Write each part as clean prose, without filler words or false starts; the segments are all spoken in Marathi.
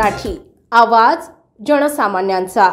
मराठी, आवाज जनसामान्यांचा।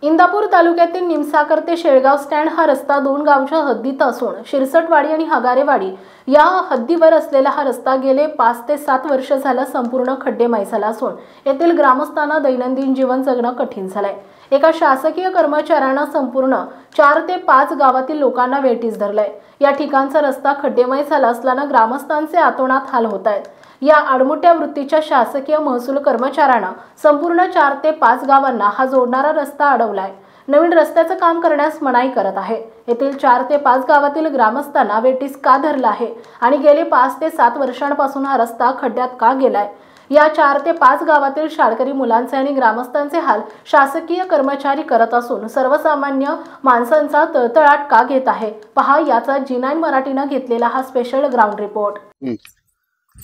इंदापूर तालुक्यातील निमसाकर ते शेळगाव स्टँड हा रस्ता दोन गावच्या हद्दीत असून शिरसटवाडी आणि हगारेवाडी या हद्दीवर असलेला हा रस्ता गेले 5 ते 7 वर्ष झाला संपूर्ण खड्डेमय झाला असून येथील ग्रामस्थांना दैनंदिन जीवन जगणं कठीण झालंय। एका शासकीय कर्मचाऱ्यानं संपूर्ण 4 ते 5 गावातील लोकांना वेठीस धरलंय। या ठिकाणचा रस्ता खड्डेमय झाला असल्यानं ग्रामस्थांचे आतोनात हाल होत आहेत। या आडमुठ्या वृत्तीच्या शासकीय महसूल कर्मचाऱ्यानं संपूर्ण 4 ते 5 गावांना हा जोडणारा रस्ता अडवलाय। नवीन रस्त्याचं काम करण्यास मनाई करत आहे। येथील 4 ते 5 गावातील ग्रामस्थांना वेठीस का धरलं आहे आणि गेले 5 ते 7 वर्षांपासून हा रस्ता खड्ड्यात का गेलाय? या 4 ते 5 गावातील शाळकरी मुलांचे आणि ग्रामस्थांचे हाल शासकीय कर्मचारी करत असून सर्वसामान्य माणसांचा तळतळाट का घेत आहे? पहा याचा G9 मराठीनं घेतलेला हा स्पेशल ग्राउंड रिपोर्ट।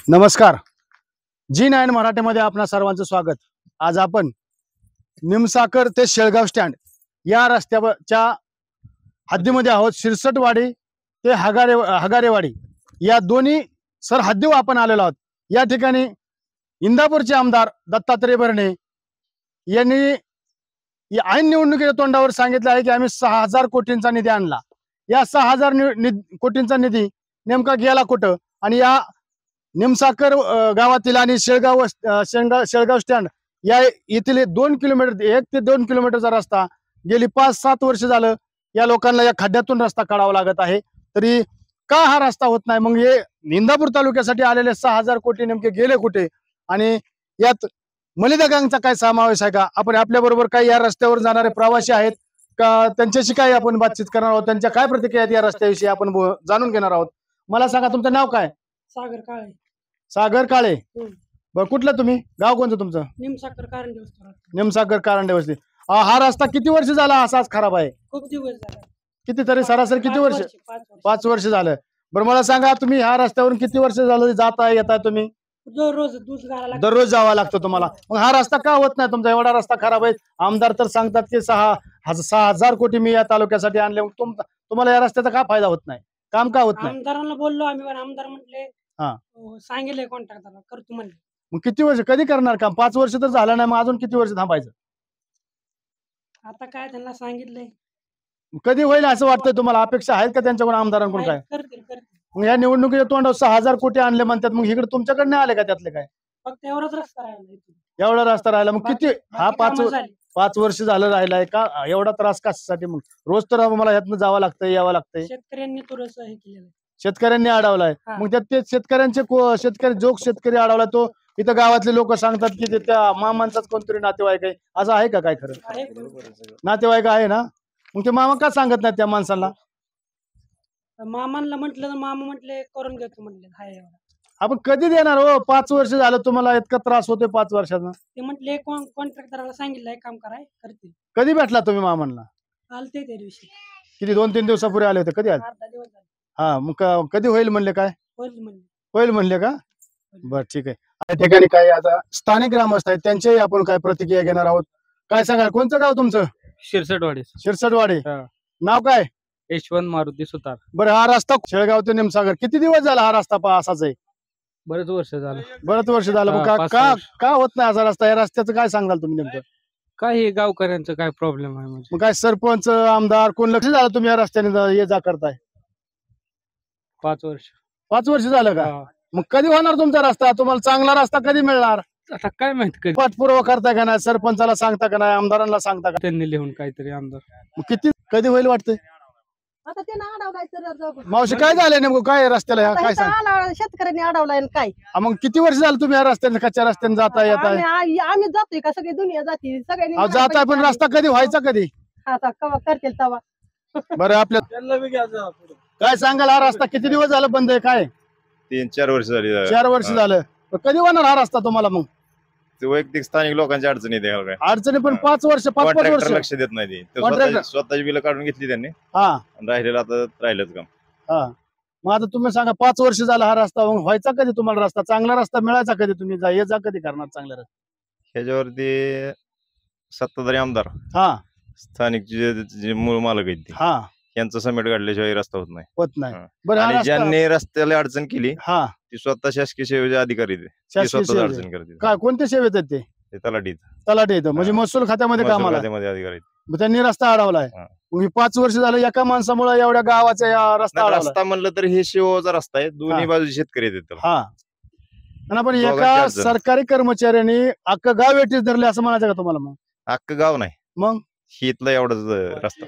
नमस्कार, G9 मराठीमध्ये आपणा सर्वांचं स्वागत। आज आपण निमसाकर ते शेळगाव स्टँड या रस्त्याच्या हद्दीमध्ये आहोत। शिरसटवाडी ते हगारेवाडी या दोन्ही सरहद्दीवर आपण आलेलो आहोत। या ठिकाणी इंदापूरचे आमदार दत्तात्रय भरणे यांनी ऐन निवडणुकीच्या तोंडावर सांगितलं आहे की आम्ही 6000 कोटींचा निधी आणला। या 6000 कोटींचा निधी नेमका गेला कुठं? आणि या निमसाकर गावातील आणि शेळगाव स्टँड या येथील 2 किलोमीटर 1 ते 2 किलोमीटरचा रस्ता गेली 5-7 वर्ष झालं या लोकांना या खड्ड्यातून रस्ता काढावा लागत आहे। तरी का हा रस्ता होत नाही? मग हे इंदापूर तालुक्यासाठी आलेले 6000 कोटी नेमके गेले कुठे? आणि यात मलिदा गँगचा काय समावेश आहे का? आपण आपल्या बरोबर काही या रस्त्यावर जाणारे प्रवासी आहेत का, त्यांच्याशी काय आपण बातचीत करणार आहोत, त्यांच्या काय प्रतिक्रिया आहेत या रस्त्याविषयी आपण जाणून घेणार आहोत। मला सांगा, तुमचं नाव काय? सागर काळे। सागर काळे, बरं, कुठलं तुम्ही? गाव कोणतं तुमचं? निमसाकर कारंडे वस्ती। निमसाकर कारंडे वस्ती। हा रस्ता किती वर्ष झाला असाच खराब आहे? खूप दिवस झाले। किती तरी सरासरी किती वर्ष? 5 वर्ष झालं। बरं, मला सांगा, तुम्ही ह्या रस्त्यावरून किती वर्ष झालं जाता येता? तुम्ही दररोज जावं लागतं तुम्हाला। मग हा रस्ता का होत नाही तुमचा? एवढा रस्ता खराब आहे। आमदार तर सांगतात की 6000 कोटी मी या तालुक्यासाठी आणले। तुम्हाला या रस्त्याचा का फायदा होत नाही? काम का होत नाही? आमदारांना बोललो आम्ही, पण आमदार म्हटले सांगितले कॉन्ट्रॅक्टरला करतो म्हणले। मग किती वर्ष कधी करणार काम? 5 वर्ष तर झालं नाही, मग अजून किती वर्ष थांबायचं? आता काय त्यांना सांगितलंय, कधी होईल असं वाटतंय तुम्हाला? अपेक्षा आहेत का त्यांच्याकडून, आमदारांकडून काय? करतील। मग या निवडणुकीच्या तोंडावर 6000 कोटी आणले म्हणतात, मग इकडे तुमच्याकडे नाही आले का त्यातले काय? फक्त एवढाच रस्ता राहिला। एवढा रस्ता राहिला? मग किती? हा 5 वर्ष झालं राहिलाय का? एवढा त्रास कशासाठी? मग रोज तर मला यातनं जावं लागतंय, यावं लागतंय। शेतकऱ्यांनी थोडस हे केलेलं, शेतकऱ्यांनी अडवलाय। मग त्यात ते शेतकरी अडवला तो इथं गावातले लोक सांगतात की त्या मामांचाच कोणतरी नातेवाईक आहे, असं आहे का? काय खरं नातेवाईक आहे ना? मग ते मामा का सांगत नाही त्या माणसाला? मामांना म्हटलं तर मामा म्हटले करून घेतो म्हणले। हाय आपण कधी देणार हो? 5 वर्ष झालं तुम्हाला इतका त्रास होतोय 5 वर्षाचा। ते म्हटले कॉन्ट्रॅक्टरला सांगितलंय काम कराय, करतील। कधी भेटला तुम्ही मामांना? आलते त्या दिवशी। किती 2-3 दिवसापूर्वी आले होते? कधी आले? 8-10 दिवस झाले। हा, मग कधी होईल म्हणले? काय होईल म्हणले का? बर, ठीक आहे। या ठिकाणी काही आता स्थानिक ग्रामस्थ आहेत, त्यांच्याही आपण काय प्रतिक्रिया घेणार आहोत। काय सांगाल, कोणतं गाव तुमचं? शिरसटवाडी। शिरसटवाडी। नाव काय? यशवंत मारुती सुतार। बरं, हा रस्ता शेळगाव ते निमसागर किती दिवस झाला हा रस्ता असाच आहे? बरेच वर्ष झालं। मग का होत नाही असा रस्ता? या रस्त्याचं काय सांगाल तुम्ही नेमकं? काही गावकऱ्यांचं काय प्रॉब्लेम आहे? म्हणजे मग काय सरपंच, आमदार कोण लक्ष झालं तुम्ही या रस्त्याने ये जा करताय? 5 वर्ष। 5 वर्ष झालं का? मग कधी होणार तुमचा रस्ता? तुम्हाला चांगला रस्ता कधी मिळणार? आता काय माहित कधी पाठपुरावा करताय का नाही? सरपंचाला सांगता का नाही? आमदारांना सांगता का? त्यांनी लिहून काहीतरी आमदार। किती कधी होईल वाटतंय? मावशी, काय झालंय नेमकं? काय रस्त्याला काय सांग? शेतकऱ्यांनी अडवलाय काय? मग किती वर्ष झालं तुम्ही या रस्त्याने, कच्च्या रस्त्याने जाता येत आहे? आम्ही जातोय का? सगळी दुनिया जाते, सगळ्यांनी जाताय, पण रस्ता कधी व्हायचा कधी? आता कवा करतील तवा। बरं, आपल्या काय सांगाल, हा रस्ता किती दिवस झालं बंद आहे? काय 3-4 वर्ष झाली। 4 वर्ष झालं। कधी होणार हा रस्ता तुम्हाला? मग वैयक्तिक स्थानिक लोकांची अडचणी अडचणी, पण 5 वर्ष 5 वर्ष लक्ष देत नाही। स्वतःची बिलं काढून घेतली त्यांनी, राहिलेलं आता राहिलंच काम। मग आता तुम्ही सांगा, 5 वर्ष झाला हा रस्ता, मग व्हायचा कधी तुम्हाला? रस्ता चांगला रस्ता मिळायचा कधी? तुम्ही ये जा कधी करणार चांगला रस्ता? ह्याच्यावरती सत्ताधारी आमदार, स्थानिक जे मूळ मालक आहेत यांचं समेट काढल्याशिवाय रस्ता होत नाही। आणि ज्यांनी रस्त्याला अडचण केली ती स्वतः शासकीय सेवेचे अधिकारी, कोणत्या सेवेत आहेत ते? ते तलाठी तलाठी येतं म्हणजे महसूल खात्यामध्ये कामाला आहे. अधिकारी आहेत. मग त्यांनी रस्ता अडवलाय. हा. मग हे 5 वर्ष झालं एका माणसामुळे एवढ्या गावाचा रस्ता नाही, अडवलाय. रस्ता म्हणलं तर हे शिवचा रस्ता आहे, दोन्ही बाजू शेतकरी आहेत त्याला. हा आणि आपण दोघांची एका अडचण. सरकारी कर्मचाऱ्याने अख्खं गाव वेटीस धरले असं म्हणायचं का तुम्हाला? मग अख्खं गाव नाही, मग ही इथला एवढाच रस्ता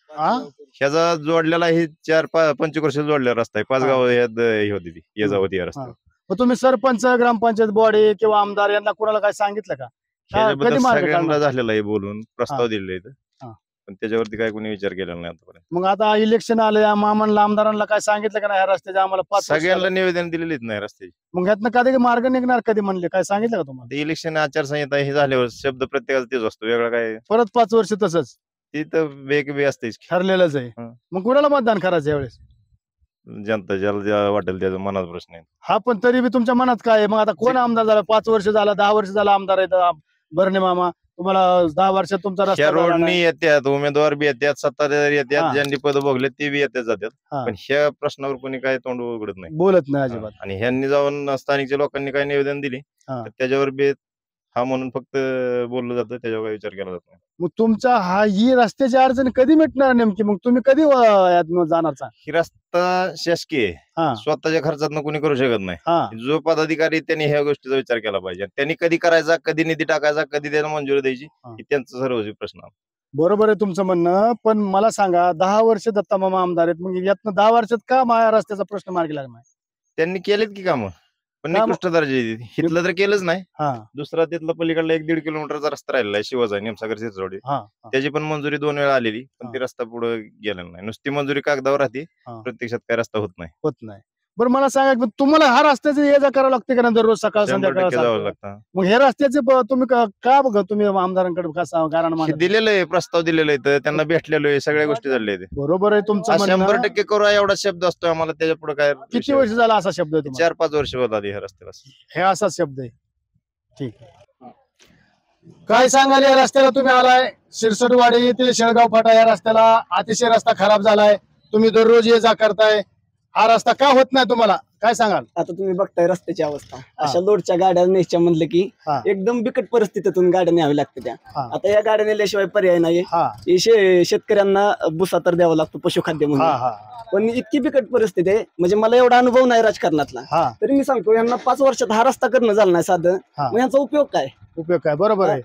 हा ह्याचा जोडलेला हे 4-25 वर्ष जोडलेला रस्ता आहे. 5 गाव हे होती ती ये जावती या रस्ता. मग तुम्ही सरपंच ग्रामपंचायत बॉडी किंवा आमदार यांना कुणाला काय सांगितलं का? ह्याच्याबद्दल कधी मार्ग सगळ्यांना काढणार? झालेला आहे बोलून, प्रस्ताव हा. दिलेला आहे हा. पण त्याच्यावरती काय कोणी विचार केलेला नाही आतापर्यंत. मग आता इलेक्शन आले मामांना आमदारांना काय सांगितलं का नाही ह्या रस्त्याचे आम्हाला 5 वर्ष सगळ्यांना झालं? निवेदन दिलेलीच नाही रस्त्याची. मग ह्यातनं कधी मार्ग निघणार कधी म्हणले काय सांगितलं का तुम्हाला? ते इलेक्शन आचारसंहिता हे झाल्यावर शब्द प्रत्येकाचा तेच असतो, वेगळा काय परत 5 वर्ष तसंच ती तर वेगळी असतेच. ठरलेलंच आहे. हा. मग कुणाला मतदान करायचं यावेळेस? जनता ज्याला ज्या वाटेल त्याचा मनाचा प्रश्न आहे. हा पण तरी बी तुमच्या मनात काय आहे? मग आता कोण आमदार झाला? 5 वर्ष झाला, 10 वर्ष झाला आमदार आहेत बर्णे मामा. तुम्हाला 10 वर्षात तुमचा रस्ता ह्या झाला रोडनी नाही. येतात, उमेदवार बी येतात, सत्ताधारी हा. येतात, ज्यांनी पद भोगले ते बी येतात जातात. हा. पण ह्या प्रश्नावर कोणी काय तोंड उघडत नाही. बोलत नाही अजिबात. आणि ह्यांनी जाऊन स्थानिकच्या लोकांनी काय निवेदन दिले हा. तर त्याच्यावर बी हा म्हणून फक्त बोललं जातं, त्याच्यावर काय विचार केला जात नाही. मग तुमचा ही रस्त्याची अडचण कधी मिटणार नेमकी? मग तुम्ही कधी यातनं जाणार? ही रस्ता शासकीय आहे. हा स्वतःच्या खर्चातून कोणी करू शकत नाही. हा जो पदाधिकारी त्यांनी ह्या गोष्टीचा विचार केला पाहिजे. त्यांनी कधी करायचा, कधी निधी टाकायचा, कधी त्याला मंजुरी द्यायची, हा. ही त्यांचं सर्व प्रश्न आहे. बरोबर आहे तुमचं म्हणणं. पण मला सांगा 10 वर्ष दत्ता मामा आमदार आहेत, मग यातनं 10 वर्षात का माझ्या रस्त्याचा प्रश्न मार्गी लागला नाही? त्यांनी केलेत की कामं, पण कामं? निकृष्ट दर्जाची. हिथलं तर केलंच नाही. हा दुसरा तिथला पलीकडला 1-1.5 किलोमीटरचा रस्ता राहिलेला आहे, शिवाचा निमसागर सिरसोडी. हा हा. त्याची पण मंजुरी 2 वेळा आलेली, हा. पण ती रस्ता पुढे गेलेला नाही. नुसती मंजुरी कागदावर राहते, हा. प्रत्यक्षात काय रस्ता होत नाही. होत नाही. बरं मला सांगा की तुम्हाला हा रस्त्याचे ये जा करावं लागते का नाही दररोज सकाळ 100% संध्याकाळ? जावं लागतं. मग हे रस्त्याचे तुम्ही का बघा तुम्ही आमदारांकडे का कारण हे मानत? दिलेलं आहे, प्रस्ताव दिलेला आहे, तर त्यांना भेटलेलो आहे, सगळ्या गोष्टी झालेल्या आहेत. बरोबर आहे तुमचं म्हणणं. 100% करू एवढा शब्द असतो आम्हाला, त्याच्या पुढे काय किती वर्ष झाला असा शब्द आहे तुम्हाला? 4-5 वर्ष होत आली ह्या रस्त्याला. हे असाच शब्द आहे. ठीक आहे. काय सांगाल या रस्त्याला तुम्ही आलाय शिरसटवाडी ते शेळगाव फाटा, या रस्त्याला अतिशय रस्ता खराब झालाय, तुम्ही दररोज ये जा करताय, हा रस्ता का होत नाही तुम्हाला काय सांगाल? आता तुम्ही बघताय रस्त्याची अवस्था, अशा लोडच्या गाड्या न्यायच्या म्हणलं की हा. एकदम बिकट परिस्थितीतून गाड्या न्यावी लागते त्या. हा. आता या गाड्या नेल्याशिवाय पर्याय नाही. हा शेतकऱ्यांना भुसा तर द्यावा लागतो पशुखाद्य हा म्हणून. हा पण इतकी बिकट परिस्थिती आहे, म्हणजे मला एवढा अनुभव नाही राजकारणातला, हा तरी मी सांगतो यांना 5 वर्षात हा रस्ता करणं झाला नाही साधं. हा. मग याचा उपयोग काय? उपयोग काय? बरोबर आहे.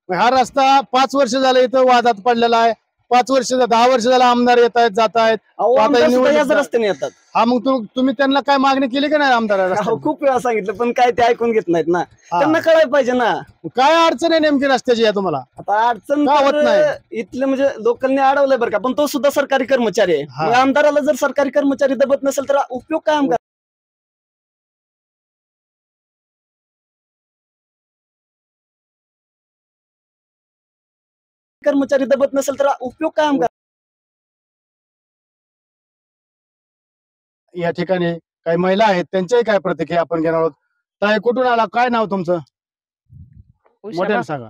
मग हा रस्ता 5 वर्ष झाले इथं वादात पडलेला आहे. 5 वर्ष 10 वर्ष झाला आमदार येत आहेत जात आहेत. अहो, आता आमदार सुद्धा निवडणूक याच रस्त्याने येतात. हा मग तुम्ही त्यांना काय मागणी केली का नाही आमदार? अहो, खूप वेळा सांगितलं पण काय ते ऐकून घेत नाहीत ना. त्यांना कळायला पाहिजे ना काय अडचण आहे नेमकी रस्त्याची या तुम्हाला? आता अडचण का होत तर नाही? इथले म्हणजे लोकलने अडवलंय बरं का, पण तो सुद्धा सरकारी कर्मचारी आहे. हा. मग आमदाराला जर सरकारी कर्मचारी दबत नसेल तर उपयोग काय आमदार? कर्मचारी दबत नसेल तर उपयोग काय आमदार? या ठिकाणी काही महिला आहेत, त्यांच्याही काय प्रतिक्रिया आपण घेणार आहोत. ताई कुठून आला? काय नाव तुमचं? मोठ्याने सांगा.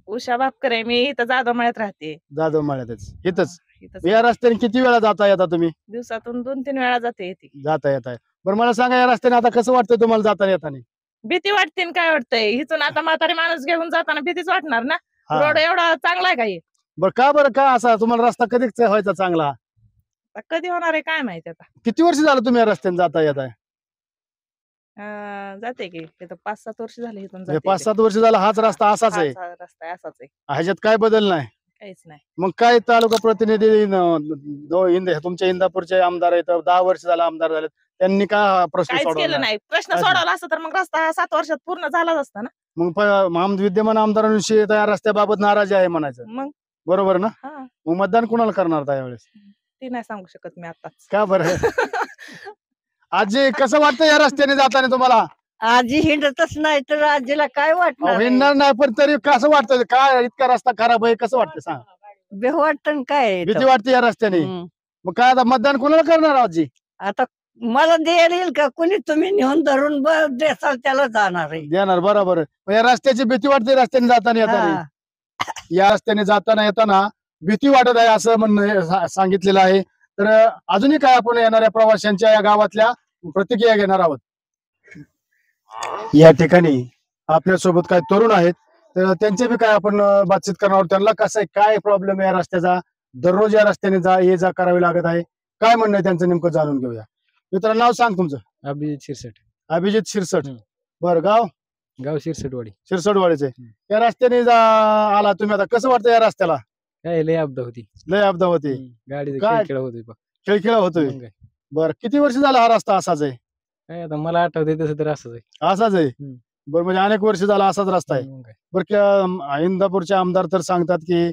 उषा बापकर मी इथं जाधव मळ्यात राहते. जाधव माळ्यातच इथंच. इथंच या रस्त्याने किती वेळा जाता येता तुम्ही? दिवसातून 2-3 वेळा जाते येते. जाता येताय. बरं मला सांगा या रस्त्याने आता कसं वाटतंय तुम्हाला जाता येताना? भीती वाटते न काय वाटतंय, इथून आता म्हातारी माणूस घेऊन जाताना भीतीच वाटणार ना. हा. रोड एवढा चांगला आहे का हे? बरं का असा तुम्हाला रस्ता कधी व्हायचा चांगला? आता कधी होणार आहे काय माहिती. आता किती वर्ष झालं तुम्ही या रस्त्याने जाता येताय? जाते की इथं 5-7 वर्ष झाले इथून म्हणजे जाते. 5-7 वर्ष झाला हाच रस्ता असाच आहे? हाच रस्ता आहे, असाच आहे, ह्याच्यात काय बदल नाही? काहीच नाही. मग काय तालुका प्रतिनिधी तुमच्या इंदापूरचे आमदार आहेत, 10 वर्ष झाला आमदार झाले, त्यांनी का प्रश्न काहीच सोडवला केलं नाही. प्रश्न काहीच नाही. सोडवला असता तर मग रस्ता 7 वर्षात पूर्ण झालाच असता ना. मग विद्यमान आमदारांविषयी या रस्त्याबाबत नाराजी आहे म्हणायचं, मग बरोबर ना? हा मग मतदान कुणाला करणार त्यावेळेस? ते नाही सांगू शकत मी आताच. का बरं? आजी कसं वाटतं या रस्त्याने जाताना तुम्हाला? आजी हिंडतच नाही तर आजीला काय वाटणार आहे? हिंडणार नाही पण तरी कसं वाटतं? काय इतका रस्ता खराब आहे कसं वाटतं सांग? बेह वाटतं काय आहे भीती इथं? वाटते या रस्त्याने. हम्म. मग काय आता मतदान कुणाला करणार आजी? आता मला द्यायला येईल का? कुणी तुम्ही नेऊन धरून देसाल त्याला जाणार आहे. देणार, बरोबर आहे. मग या रस्त्याची भीती वाटते रस्त्याने जाताना येताना? हा. या रस्त्याने जाताना येताना भीती वाटत आहे असं म्हणणं सांगितलेलं आहे. तर अजूनही काय आपण येणाऱ्या प्रवाशांच्या या गावातल्या प्रतिक्रिया घेणार आहोत. या ठिकाणी आपल्यासोबत काही तरुण आहेत, तर त्यांचे बी काय आपण बातचीत करणार आहोत. त्यांना कसं आहे, काय प्रॉब्लेम आहे या रस्त्याचा, दररोज या रस्त्याने ये जा करावी लागत आहे, काय म्हणणं आहे त्यांचं नेमकं जाणून घेऊया. मित्रांनो, नाव सांग तुमचं. अभिजित शिरसट. अभिजित शिरसट. बरं, गाव गाव शिरसटवाडी. शिरसटवाडीचे. या रस्त्याने आला तुम्ही, आता कसं वाटतं या रस्त्याला? काय लय अपदा होती. लय अपदा होती, गाडी काय? खेळ होती बघ. खेळ होतोय. मग काय? बरं, किती वर्ष झाला हा रस्ता असाच आहे? काय आता मला आठवते तसं तर असंच आहे. असाच आहे. बरं, म्हणजे अनेक वर्ष झाला असाच रस्ता आहे. मग काय? बरं, इंदापूरचे आमदार तर सांगतात की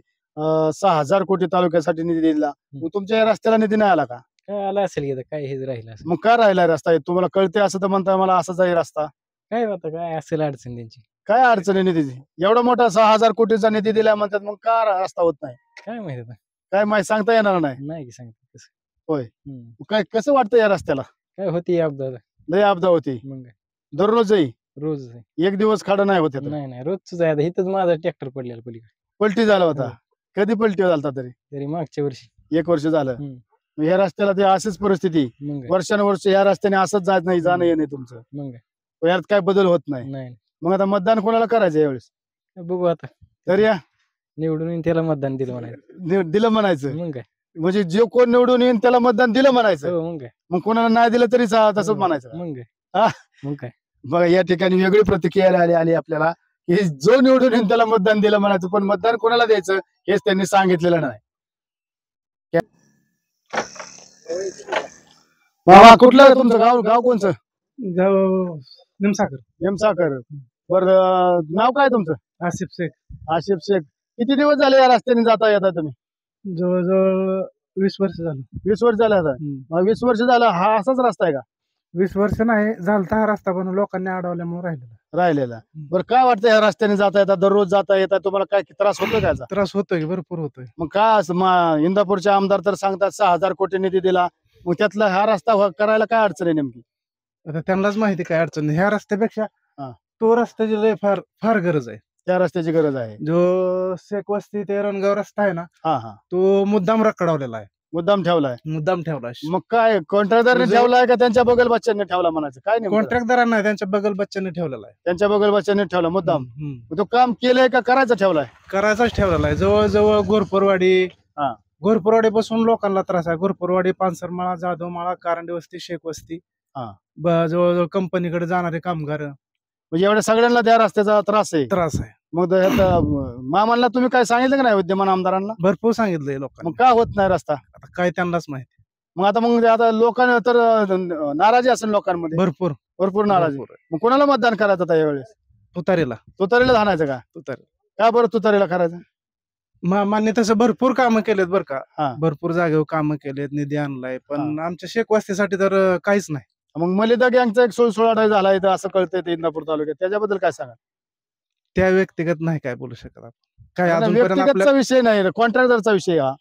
6,000 कोटी तालुक्यासाठी निधी दिला. मग तुमच्या या रस्त्याला निधी नाही आला का? काय आला असेल की आता, काय हेच राहिलं असेल. मग काय राहिलाय रस्ता? तुम्हाला कळते असं तर म्हणताय मला असाच आहे रस्ता. काय आता काय असेल अडचण त्यांची. काय अडचण आहे निधीची? एवढा मोठा 6,000 कोटीचा निधी दिला म्हणतात, मग का रस्ता होत नाही? काय माहिती आता. काय माहिती सांगता येणार नाही. नाही की सांगतो कसं. होय. काय कसं वाटतं या रस्त्याला? काय होती अपदा आता. लय अपदा होती. मग काय? दररोजही रोज आहे. एक दिवस खाडं नाही होत. नाही रोजच आहे. आता इथंच माझा ट्रॅक्टर पडलेला पलीकडे. पलटी झाला होता. कधी पलटी झाला तरी? तरी मागच्या वर्षी. 1 वर्ष झालं. मग या रस्त्याला ते अशीच परिस्थिती, मग काय? वर्षानुवर्ष या रस्त्याने असंच जात नाही, जाणं येणे तुमचं. मग काय? यात काय बदल होत नाही. नाही मग आता मतदान कोणाला करायचं यावेळेस? बघू आता. तर या निवडून येईन त्याला मतदान दिलं म्हणायचं. दिलं म्हणायचं. मग काय? म्हणजे जे कोण निवडून येईन त्याला मतदान दिलं म्हणायचं. हो मग काय? मग कोणाला नाही दिलं तरी तसंच म्हणायचं. मग काय? हा? मग काय? बघा, या ठिकाणी वेगळी प्रतिक्रिया आली आपल्याला की जो निवडून येईन त्याला मतदान दिलं म्हणायचं, पण मतदान कोणाला द्यायचं हेच त्यांनी सांगितलेलं नाही. बाबा, कुठलं आहे तुमचं गाव? गाव कोणचं? गाव निमसाकर. नेमसाकर. बरं, नाव काय तुमचं? आसिफ शेख. आसिफ शेख. किती दिवस झाले या रस्त्याने जाता येता तुम्ही? जवळजवळ 20 वर्ष झालं. 20 वर्ष झाले आता. 20 वर्ष झालं हा असाच रस्ता आहे का? 20 वर्ष नाही झालता हा रस्ता, पण लोकांनी अडवल्यामुळे राहिलेला. बरं, काय वाटतं या रस्त्याने जाता येता, दररोज जाता येता तुम्हाला काय त्रास होतो का? त्रास होतोय, भरपूर होतोय. मग काय इंदापूरचे आमदार तर सांगतात 6,000 कोटी निधी दिला, मग त्यातला हा रस्ता करायला काय अडचण आहे नेमकी? आता त्यांनाच माहिती काय अडचण नाही. ह्या रस्त्यापेक्षा तो रस्त्याची लय फार फार गरज आहे. त्या रस्त्याची गरज आहे. जो शेख वस्ती ते रणगाव रस्ता आहे ना, तो मुद्दाम रखडवलेला आहे. मुद्दाम ठेवलाय. मुद्दाम ठेवलाय. मग काय कॉन्ट्रॅक्टरने ठेवलाय का त्यांच्या बगल बच्चांनी ठेवला म्हणायचं? काय नाही, कॉन्ट्रॅक्टदारांना त्यांच्या बगल बच्चांनी ठेवलेला आहे. त्यांच्या बगल बच्चांनी ठेवला मुद्दाम. तो काम केलंय का करायचं ठेवलाय? करायचाच ठेवलेला आहे. जवळजवळ घोरपरवाडी पासून लोकांना त्रास आहे. घोरपरवाडी, पानसरमाळा, जाधवमाळा, कारंडी वस्ती, शेख वस्ती, जवळजवळ कंपनीकडे जाणारे कामगार, म्हणजे एवढ्या सगळ्यांना त्या रस्त्याचा त्रास आहे. मग मामांना तुम्ही काय सांगितलं का नाही विद्यमान आमदारांना? भरपूर सांगितलंय लोकांना. मग का होत नाही रस्ता? आता काय त्यांनाच माहिती. मग आता लोकांना तर नाराजी असेल लोकांमध्ये, भरपूर नाराजी. मग कोणाला मतदान करायचं आता यावेळेस? तुतारीला धानायचं का? का बरं तुतारीला करायचं? मान्य तसं भरपूर कामं केलेत बरं का, भरपूर जागेवर कामं केलेत, निधी आणलाय, पण आमच्या शेख वस्तीसाठी तर काहीच नाही. मग मलिदा गँगचा एक सुळसुळाट झाला इथं असं कळतंय इंदापूर तालुक्यात, त्याच्याबद्दल काय सांगा? त्या व्यक्तिगत नाही काय बोलू शकत आपण. काय व्यक्तिगतचा विषय नाही, कॉन्ट्रॅक्टरचा विषय हा.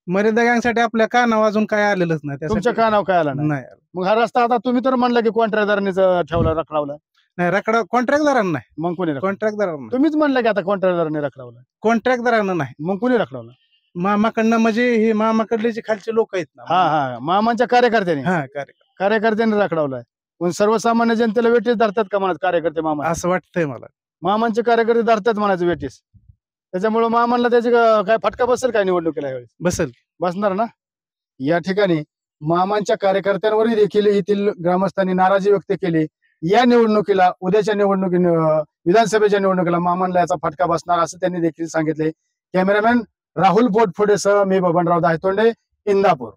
मलिदा गँगसाठी आपल्या कानावर अजून काय आलेलंच नाही. तुमच्या कानावर काय आला नाही? मग हा रस्ता आता तुम्ही तर म्हणला की कॉन्ट्रॅक्टरनेच ठेवला, रखडावला. नाही, रखडा कॉन्ट्रॅक्टदारांना नाही. मग कोणी? कॉन्ट्रॅक्टदारांना. तुम्हीच म्हणलं की आता कॉन्ट्रॅक्टरने रखडावला. कॉन्ट्रॅक्टदारांना नाही. मग कोणी रखडावला? मामाकडनं, म्हणजे हे मामाकडले जे खालचे लोक आहेत ना, मामांच्या कार्यकर्त्यांनी. कार्यकर्त्यांनी रखडावलाय. पण सर्वसामान्य जनतेला वेटीस धरतात का म्हणत कार्यकर्ते मामा? असं वाटतंय मला. मामांचे कार्यकर्ते धरतात म्हणायचं वेटीस. त्याच्यामुळे मामांना त्याची काय फटका बसेल काय निवडणुकीला यावेळेस? बसणार ना. या ठिकाणी मामांच्या कार्यकर्त्यांवरही देखील येथील ग्रामस्थांनी नाराजी व्यक्त केली. या निवडणुकीला, उद्याच्या विधानसभेच्या निवडणुकीला मामांना याचा फटका बसणार असं त्यांनी देखील सांगितले. कॅमेरामॅन राहुल बोटफोडेसह मी बबनराव दायतोंडे, इंदापूर.